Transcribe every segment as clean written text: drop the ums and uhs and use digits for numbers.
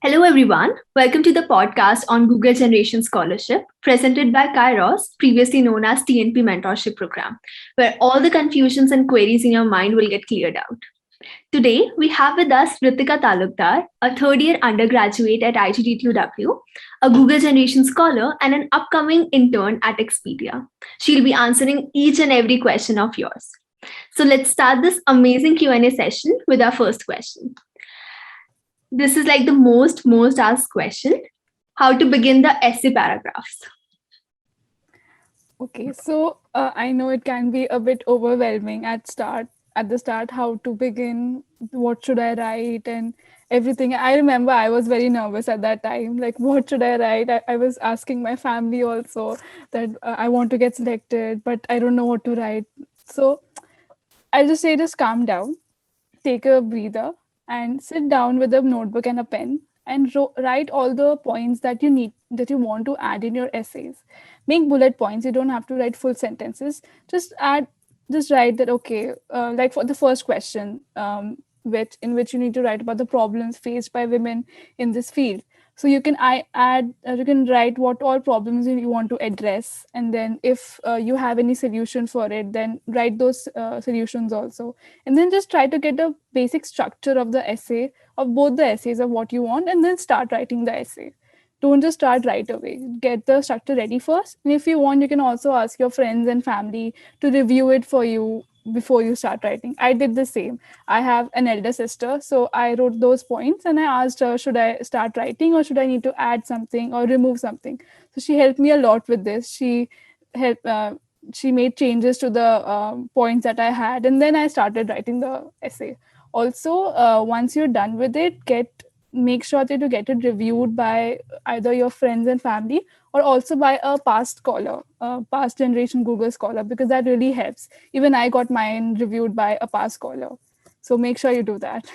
Hello, everyone. Welcome to the podcast on Google Generation Scholarship, presented by Kairos, previously known as TNP Mentorship Program, where all the confusions and queries in your mind will get cleared out. Today, we have with us Ritika Talukdar, a third year undergraduate at IGDTUW, a Google Generation Scholar, and an upcoming intern at Expedia. She'll be answering each and every question of yours. So let's start this amazing Q&A session with our first question. This is like the most asked question. How to begin the essay paragraphs? Okay, so I know it can be a bit overwhelming at the start, how to begin, what should I write, and everything. I remember I was very nervous at that time. Like, what should I write? I was asking my family also that I want to get selected, but I don't know what to write. So I'll just say, just calm down, take a breather, and sit down with a notebook and a pen and write all the points that you want to add in your essays. Make bullet points. You don't have to write full sentences. Just write that. Okay, like for the first question, which you need to write about the problems faced by women in this field. So you can you can write what all problems you want to address, and then if you have any solution for it, then write those solutions also, and then just try to get a basic structure of the essay, of both the essays, of what you want, and then start writing the essay. Don't just start right away. Get the structure ready first, and if you want, you can also ask your friends and family to review it for you before you start writing. I did the same. I have an elder sister, so I wrote those points and I asked her, should I start writing or should I need to add something or remove something? So she helped me a lot with this. Helped she made changes to the points that I had, and then I started writing the essay. Also, once you're done with it, make sure that you get it reviewed by either your friends and family or also by a past scholar, a past generation Google scholar, because that really helps. Even I got mine reviewed by a past scholar. So make sure you do that.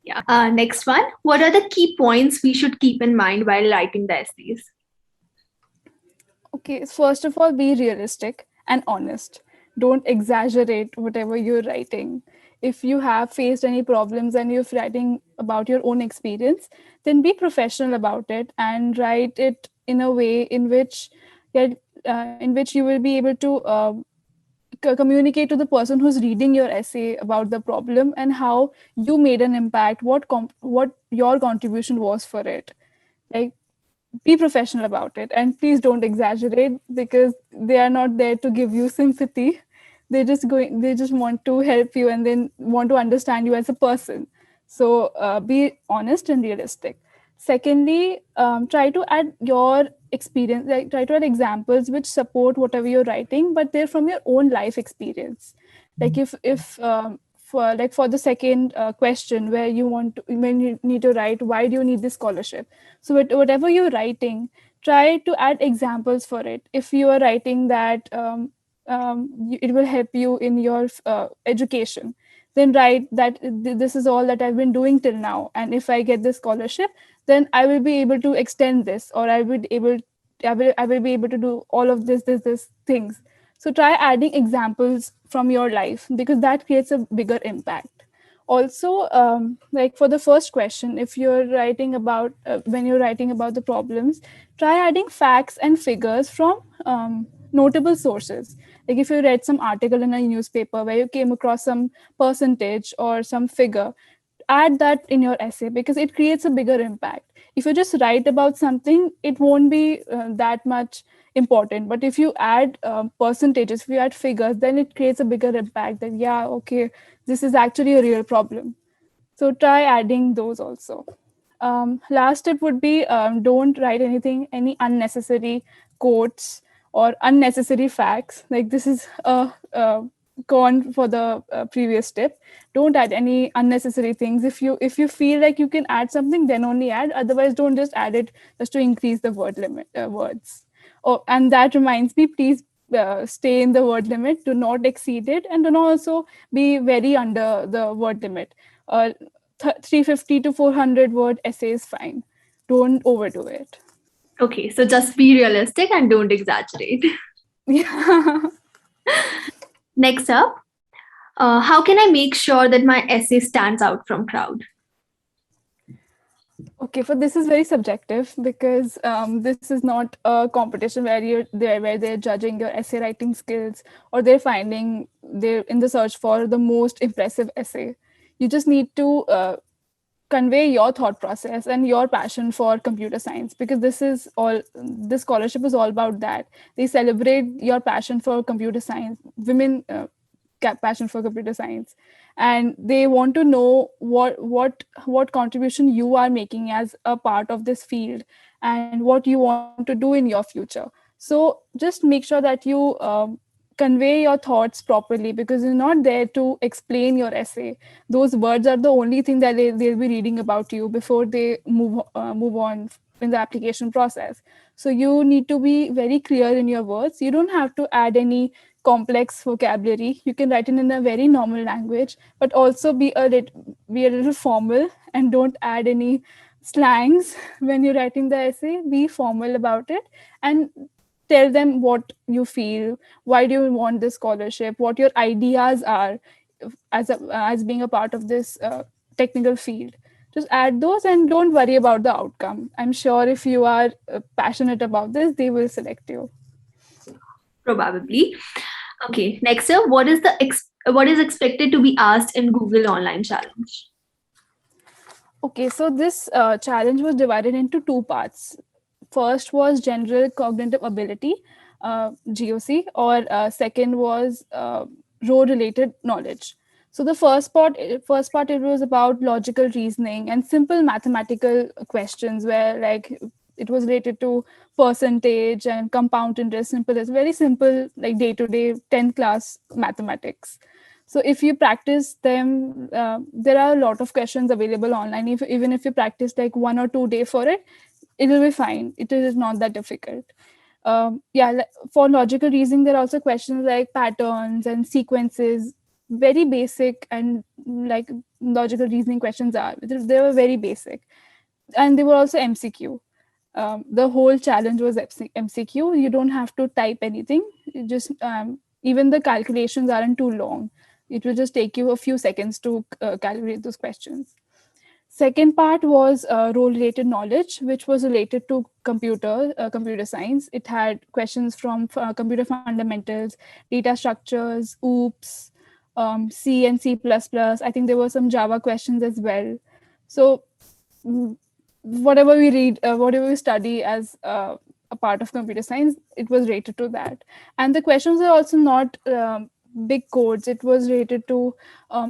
Yeah. Next one. What are the key points we should keep in mind while writing the essays? Okay, first of all, be realistic and honest. Don't exaggerate whatever you're writing. If you have faced any problems and you're writing about your own experience, then be professional about it and write it in a way yeah, in which you will be able to communicate to the person who's reading your essay about the problem and how you made an impact, what your contribution was for it. Like, be professional about it, and please don't exaggerate, because they are not there to give you sympathy. They just want to help you and then want to understand you as a person. So be honest and realistic. Secondly, try to add your experience, like try to add examples which support whatever you're writing, but they're from your own life experience. Like if for the second question, where when you need to write why do you need this scholarship, so whatever you're writing, try to add examples for it. If you are writing that it will help you in your education, then write that this is all that I've been doing till now, and if I get this scholarship, then I will be able to extend this, or I will be able to do all of this things. So try adding examples from your life, because that creates a bigger impact. Also, like for the first question, if you're writing about when you're writing about the problems, try adding facts and figures from notable sources. Like if you read some article in a newspaper where you came across some percentage or some figure, add that in your essay, because it creates a bigger impact. If you just write about something, it won't be that much important, but if you add percentages, if you add figures, then it creates a bigger impact, that yeah, okay, this is actually a real problem. So try adding those also. Last tip would be, don't write any unnecessary quotes or unnecessary facts. Like this is a con for the previous tip. Don't add any unnecessary things. If you feel like you can add something, then only add. Otherwise, don't just add it just to increase the word limit words. Oh, and that reminds me, please stay in the word limit. Do not exceed it, and do not also be very under the word limit. 350 to 400 word essay is fine. Don't overdo it. Okay, so just be realistic and don't exaggerate. Yeah. Next up, how can I make sure that my essay stands out from crowd? Okay, for this is very subjective because this is not a competition where they're judging your essay writing skills, or they're in the search for the most impressive essay. You just need to convey your thought process and your passion for computer science, because this scholarship is all about that. They celebrate your passion for computer science, women passion for computer science, and they want to know what contribution you are making as a part of this field and what you want to do in your future. So just make sure that you convey your thoughts properly, because you're not there to explain your essay. Those words are the only thing that they'll be reading about you before they move on in the application process. So you need to be very clear in your words. You don't have to add any complex vocabulary. You can write it in a very normal language, but also be a little formal, and don't add any slangs when you're writing the essay. Be formal about it and tell them what you feel, why do you want this scholarship, what your ideas are as being a part of this technical field. Just add those and don't worry about the outcome. I'm sure if you are passionate about this, they will select you. Probably. Okay, next up, what is expected to be asked in Google Online Challenge? Okay, so this challenge was divided into two parts. First was general cognitive ability, GOC, or second was role-related knowledge. So the first part, it was about logical reasoning and simple mathematical questions, where like it was related to percentage and compound interest, simple, it's very simple, like day-to-day 10th class mathematics. So if you practice them, there are a lot of questions available online. Even if you practice like 1 or 2 day for it, it will be fine. It is not that difficult. For logical reasoning, there are also questions like patterns and sequences, very basic, and like logical reasoning questions are. They were very basic, and they were also MCQ. The whole challenge was MCQ. You don't have to type anything. You just even the calculations aren't too long. It will just take you a few seconds to calculate those questions. Second part was role-related knowledge, which was related to computer science. It had questions from computer fundamentals, data structures, OOPS, C and C++. I think there were some Java questions as well. So whatever we study as a part of computer science, it was related to that. And the questions are also not big codes. It was related to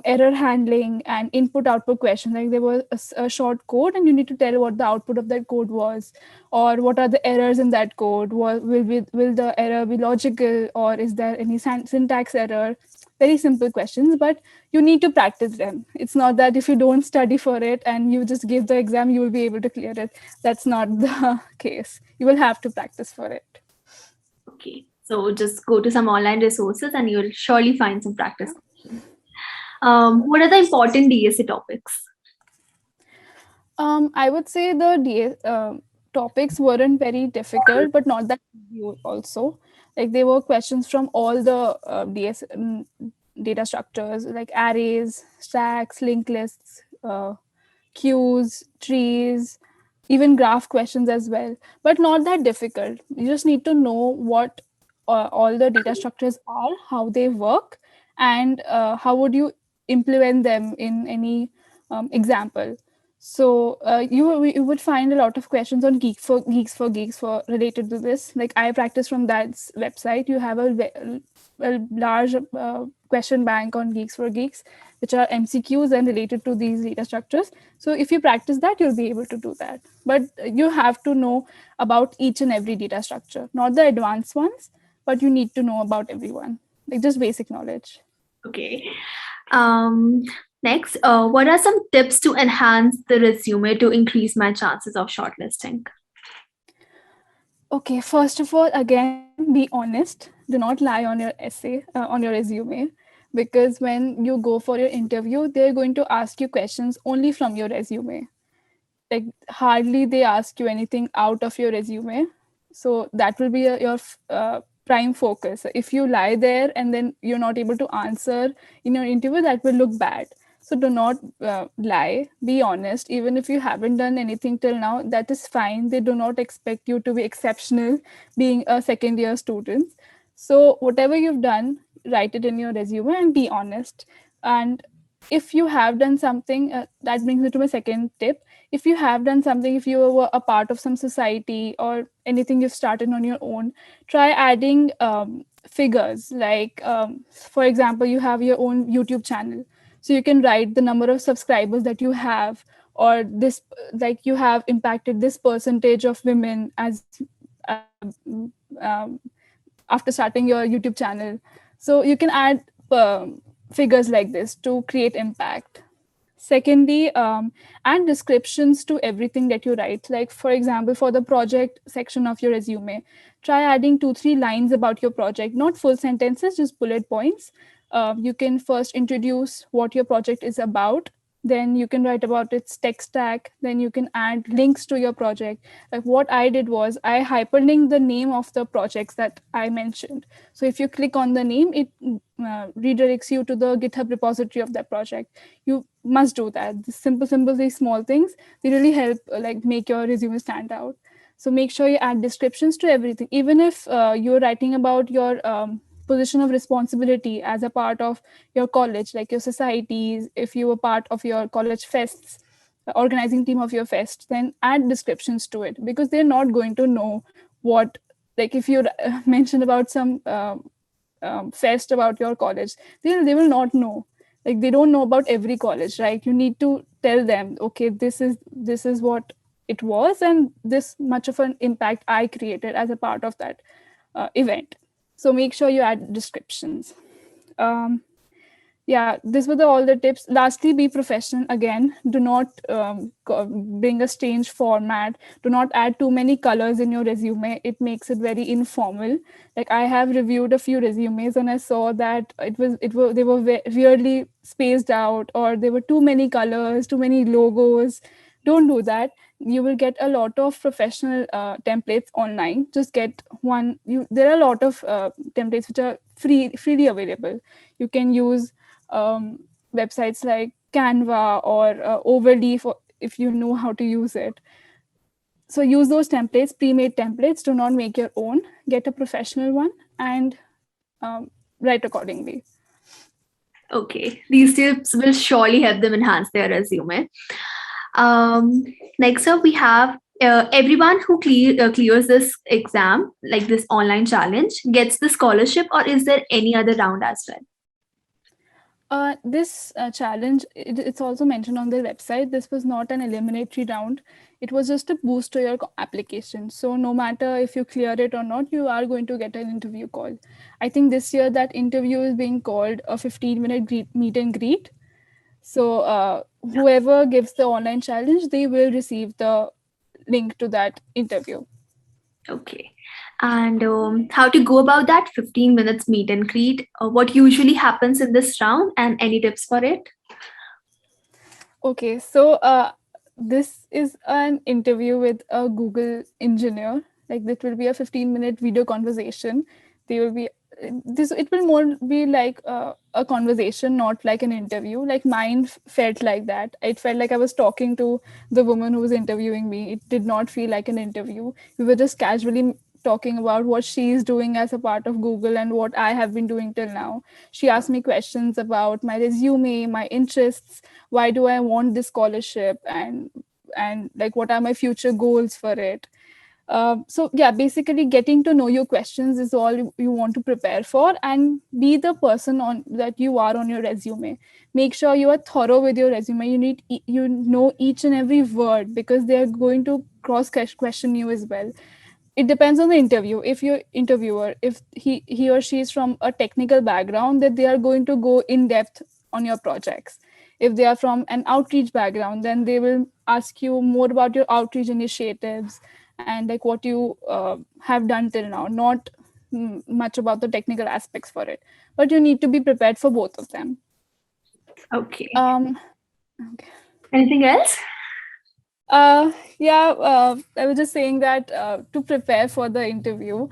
error handling and input output questions. Like there was a short code, and you need to tell what the output of that code was, or what are the errors in that code. Will the error be logical, or is there any syntax error? Very simple questions, but you need to practice them. It's not that if you don't study for it and you just give the exam, you will be able to clear it. That's not the case. You will have to practice for it. Okay, so just go to some online resources and you'll surely find some practice. What are the important DSA topics? I would say the topics weren't very difficult, but not that easy also. Like there were questions from all the data structures, like arrays, stacks, linked lists, queues, trees, even graph questions as well, but not that difficult. You just need to know what all the data structures are, how they work, and how would you implement them in any example. So you would find a lot of questions on Geeks for related to this. Like I practice from that website. You have a large question bank on Geeks for Geeks, which are MCQs and related to these data structures. So if you practice that, you'll be able to do that. But you have to know about each and every data structure, not the advanced ones, but you need to know about everyone, like just basic knowledge. Okay. Next, what are some tips to enhance the resume to increase my chances of shortlisting? Okay, first of all, again, be honest. Do not lie on your essay, on your resume, because when you go for your interview, they're going to ask you questions only from your resume. Like hardly they ask you anything out of your resume. So that will be your prime focus. If you lie there and then you're not able to answer in your interview, that will look bad. So do not lie, be honest. Even if you haven't done anything till now, that is fine. They do not expect you to be exceptional being a second year student. So whatever you've done, write it in your resume and be honest. And if you have done something, that brings me to my second tip. If you have done something, if you were a part of some society or anything you've started on your own, try adding figures. Like, for example, you have your own YouTube channel, so you can write the number of subscribers that you have, or this, like, you have impacted this percentage of women as um, after starting your YouTube channel. So you can add figures like this to create impact. Secondly, add descriptions to everything that you write. Like, for example, for the project section of your resume, try adding 2-3 lines about your project, not full sentences, just bullet points. You can first introduce what your project is about, then you can write about its tech stack, then you can add links to your project. Like, what I did was I hyperlinked the name of the projects that I mentioned. So if you click on the name, it redirects you to the GitHub repository of that project. You must do that. The simple, these small things, they really help like make your resume stand out. So make sure you add descriptions to everything. Even if you're writing about your position of responsibility as a part of your college, like your societies, if you were part of your college fests, organizing team of your fest, then add descriptions to it, because they're not going to know what, like if you mention about some fest about your college, they will not know. Like, they don't know about every college, right? You need to tell them, okay, this is what it was, and this much of an impact I created as a part of that event. So make sure you add descriptions. Yeah, these were all the tips. Lastly, be professional. Again, do not bring a strange format. Do not add too many colors in your resume. It makes it very informal. Like, I have reviewed a few resumes and I saw that they were weirdly spaced out, or there were too many colors, too many logos. Don't do that. You will get a lot of professional templates online. Just get one. There are a lot of templates which are freely available. You can use websites like Canva or Overleaf, if you know how to use it. So use those templates, pre-made templates. Do not make your own. Get a professional one and write accordingly. Okay, these tips will surely help them enhance their resume. Next up, we have everyone who clears this exam, like this online challenge, gets the scholarship, or is there any other round as well? This challenge, it's also mentioned on their website. This was not an eliminatory round. It was just a boost to your application. So no matter if you clear it or not, you are going to get an interview call. I think this year that interview is being called a 15-minute meet and greet. So whoever gives the online challenge, they will receive the link to that interview. Okay. And how to go about that 15 minutes meet and greet? What usually happens in this round, and any tips for it? Okay, so this is an interview with a Google engineer. Like, this will be a 15-minute video conversation. They will be this. It will more be like a conversation, not like an interview. Like, mine felt like that. It felt like I was talking to the woman who was interviewing me. It did not feel like an interview. We were just casually talking about what she is doing as a part of Google and what I have been doing till now. She asked me questions about my resume, my interests, why do I want this scholarship, and like, what are my future goals for it. So yeah, basically getting to know your questions is all you want to prepare for, and be the person on that you are on your resume. Make sure you are thorough with your resume. You know each and every word, because they are going to cross question you as well. It depends on the interview. If your interviewer, if he or she is from a technical background, that they are going to go in depth on your projects. If they are from an outreach background, then they will ask you more about your outreach initiatives and like what you have done till now, not much about the technical aspects for it. But you need to be prepared for both of them. Okay. Okay. Anything else? Yeah, I was just saying that to prepare for the interview,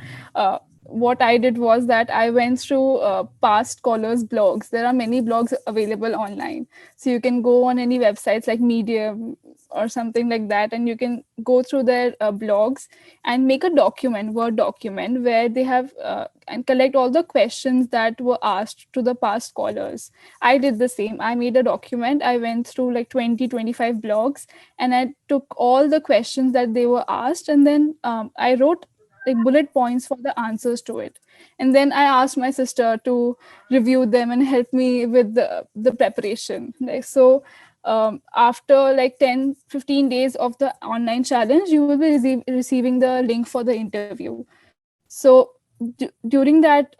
what I did was that I went through past scholars' blogs. There are many blogs available online. So you can go on any websites like Medium or something like that, and you can go through their blogs and make a document, Word document, where they have and collect all the questions that were asked to the past scholars. I did the same. I made a document. I went through like 20, 25 blogs, and I took all the questions that they were asked, and then I wrote like bullet points for the answers to it. And then I asked my sister to review them and help me with the preparation. Like, so after like 10-15 days of the online challenge, you will be receiving the link for the interview. So during that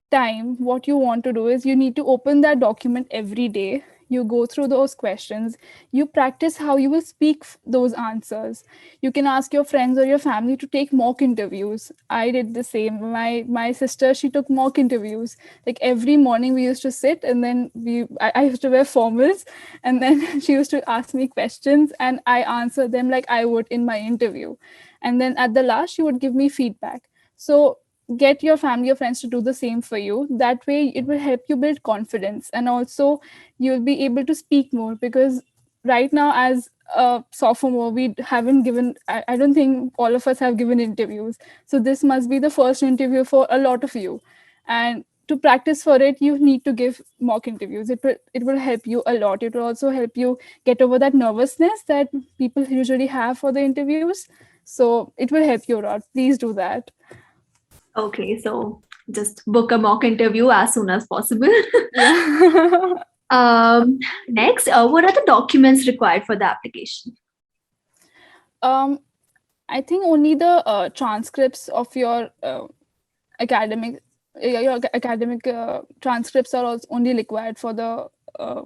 time, what you want to do is you need to open that document every day. You go through those questions, you practice how you will speak those answers. You can ask your friends or your family to take mock interviews. I did the same. My sister, she took mock interviews. Like every morning we used to sit, and then I used to wear formals, and then she used to ask me questions and I answered them like I would in my interview. And then at the last she would give me feedback. So get your family or friends to do the same for you. That way it will help you build confidence, and also you'll be able to speak more, because right now as a sophomore we haven't given, I don't think all of us have given interviews. So this must be the first interview for a lot of you, and to practice for it you need to give mock interviews. It will help you a lot. It will also help you get over that nervousness that people usually have for the interviews. So it will help you a lot. Please do that. Okay, so just book a mock interview as soon as possible. Yeah. Next, what are the documents required for the application? um I think only the transcripts of your academic transcripts are also only required for the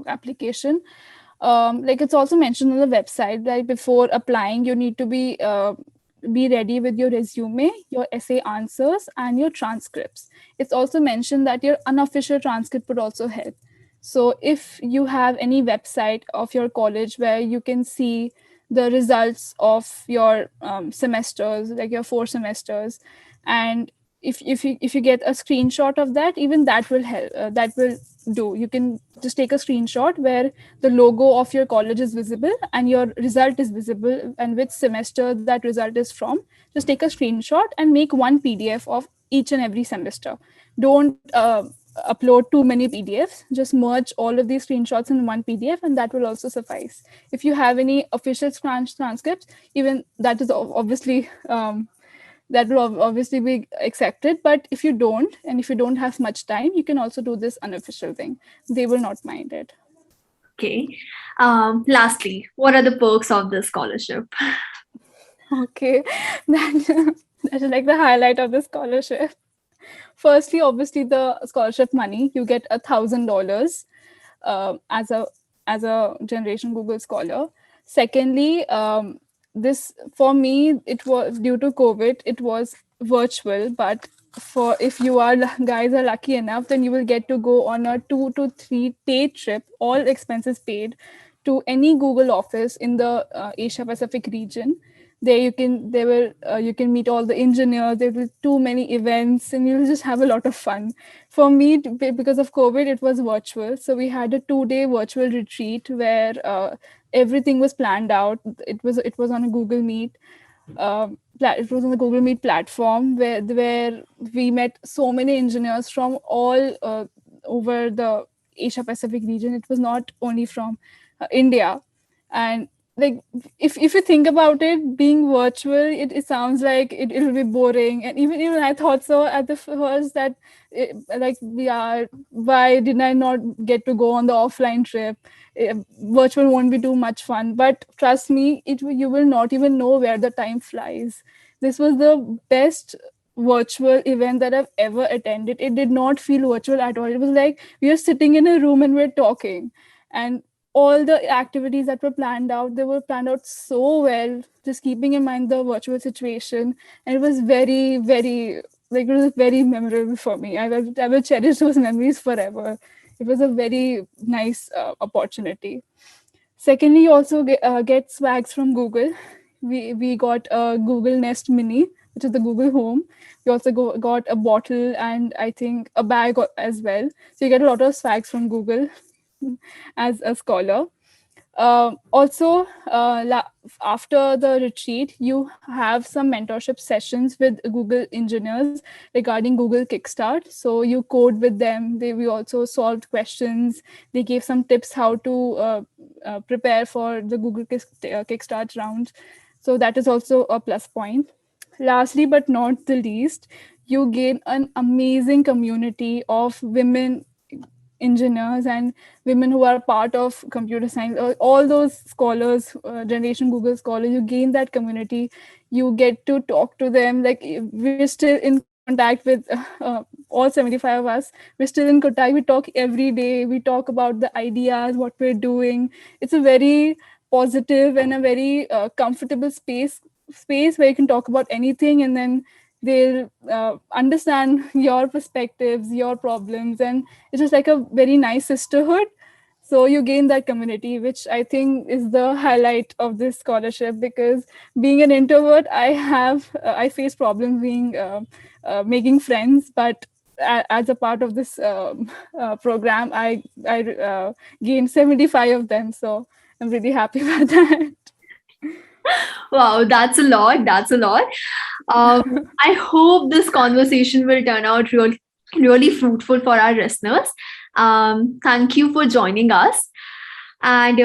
application. Like it's also mentioned on the website, like before applying you need to be ready with your resume, your essay answers, and your transcripts. It's also mentioned that your unofficial transcript would also help. So if you have any website of your college where you can see the results of your semesters, like your 4 semesters, and if you get a screenshot of that, even that will help. That will do. You can just take a screenshot where the logo of your college is visible and your result is visible and which semester that result is from. Just take a screenshot and make one PDF of each and every semester. Don't upload too many PDFs. Just merge all of these screenshots in one PDF, and that will also suffice. If you have any official transcripts, even that is obviously that will obviously be accepted. But if you don't, and if you don't have much time, you can also do this unofficial thing. They will not mind it. Okay. Lastly, what are the perks of the scholarship? Okay, that is like the highlight of the scholarship. Firstly, obviously the scholarship money. You get $1,000 as a Generation Google Scholar. Secondly, this for me it was due to COVID. It was virtual, but for if you are guys are lucky enough, then you will get to go on a 2 to 3 day trip, all expenses paid, to any Google office in the Asia Pacific region. There you can meet all the engineers. There will be too many events, and you'll just have a lot of fun. For me, because of COVID, it was virtual. So we had a 2 day virtual retreat where everything was planned out. It was on a Google Meet. It was on the Google Meet platform where we met so many engineers from all over the Asia Pacific region. It was not only from India. And like if you think about it, being virtual, it sounds like it'll be boring. And even I thought so at the first, that like why did I not get to go on the offline trip? Virtual won't be too much fun. But trust me, you will not even know where the time flies. This was the best virtual event that I've ever attended. It did not feel virtual at all. It was like we are sitting in a room and we're talking. And all the activities that were planned out, they were planned out so well, just keeping in mind the virtual situation. And it was very, very, like, it was very memorable for me. I will cherish those memories forever. It was a very nice opportunity. Secondly, you also get swags from Google. We got a Google Nest Mini, which is the Google Home. We also got a bottle and I think a bag as well. So you get a lot of swags from Google as a scholar. Also, after the retreat, you have some mentorship sessions with Google engineers regarding Google Kickstart. So you code with them. We also solved questions. They gave some tips how to prepare for the Google Kickstart round. So that is also a plus point. Lastly, but not the least, you gain an amazing community of women engineers and women who are part of computer science, all those scholars, generation Google scholars. You gain that community, you get to talk to them. Like, we're still in contact with all 75 of us. We're still in contact. We talk every day. We talk about the ideas, what we're doing. It's a very positive and a very comfortable space where you can talk about anything, and then they'll understand your perspectives, your problems, and it's just like a very nice sisterhood. So you gain that community, which I think is the highlight of this scholarship, because being an introvert, I face problems being making friends, but as a part of this program, I gained 75 of them, so I'm really happy about that. Wow, that's a lot. That's a lot. I hope this conversation will turn out really fruitful for our listeners. Thank you for joining us. And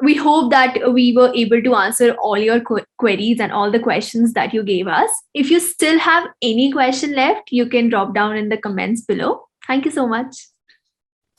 we hope that we were able to answer all your queries and all the questions that you gave us. If you still have any question left, you can drop down in the comments below. Thank you so much.